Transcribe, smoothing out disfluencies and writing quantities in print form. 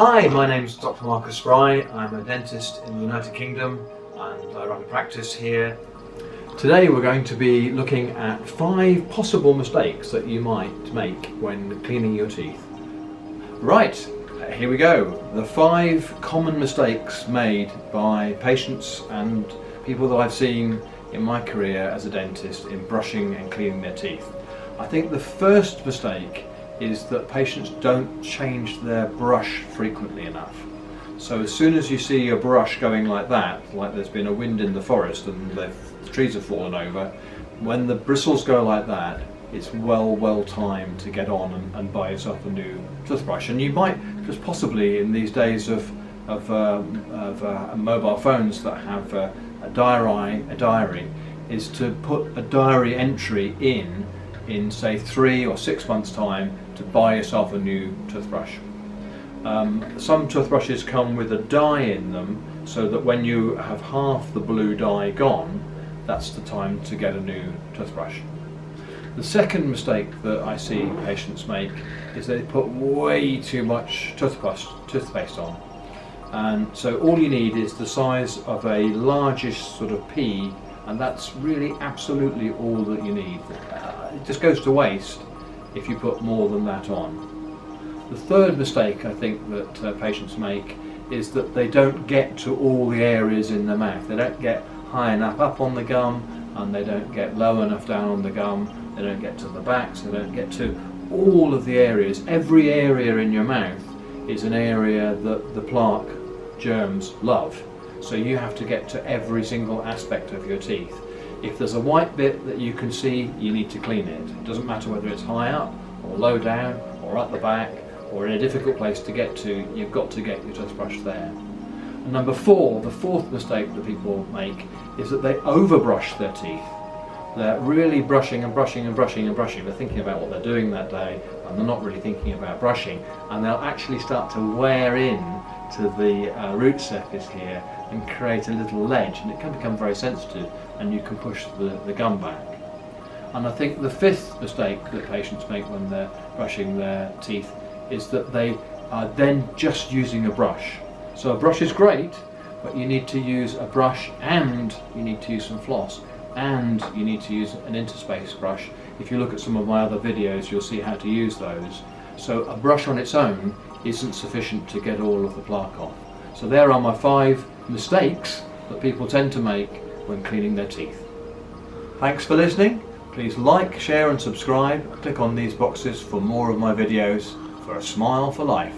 Hi, my name's Dr. Marcus Fry. I'm a dentist in the United Kingdom and I run a practice here. Today we're going to be looking at 5 possible mistakes that you might make when cleaning your teeth. Right, here we go. The 5 common mistakes made by patients and people that I've seen in my career as a dentist in brushing and cleaning their teeth. I think the first mistake is that patients don't change their brush frequently enough. So as soon as you see a brush going like that, like there's been a wind in the forest and the trees have fallen over, when the bristles go like that, it's well timed to get on and buy yourself a new toothbrush. And you might just possibly, in these days of mobile phones that have a diary, is to put a diary entry in say 3 or 6 months time to buy yourself a new toothbrush. Some toothbrushes come with a dye in them so that when you have half the blue dye gone, that's the time to get a new toothbrush. The second mistake that I see patients make is they put way too much toothpaste on. And so all you need is the size of a largish sort of pea, and that's really absolutely all that you need. It just goes to waste if you put more than that on. The third mistake I think that patients make is that they don't get to all the areas in the mouth. They don't get high enough up on the gum, and they don't get low enough down on the gum. They don't get to the back, so they don't get to all of the areas. Every area in your mouth is an area that the plaque germs love. So you have to get to every single aspect of your teeth. If there's a white bit that you can see, you need to clean it. It doesn't matter whether it's high up or low down or at the back or in a difficult place to get to, you've got to get your toothbrush there. And number 4, the fourth mistake that people make is that they overbrush their teeth. They're really brushing and brushing and brushing and brushing. They're thinking about what they're doing that day and they're not really thinking about brushing, and they'll actually start to wear in to the root surface here and create a little ledge, and it can become very sensitive and you can push the gum back. And I think the 5th mistake that patients make when they're brushing their teeth is that they are then just using a brush. So a brush is great, but you need to use a brush and you need to use some floss and you need to use an interspace brush. If you look at some of my other videos, you'll see how to use those. So a brush on its own isn't sufficient to get all of the plaque off. So there are my 5 mistakes that people tend to make when cleaning their teeth. Thanks for listening. Please like, share and subscribe. Click on these boxes for more of my videos for a smile for life.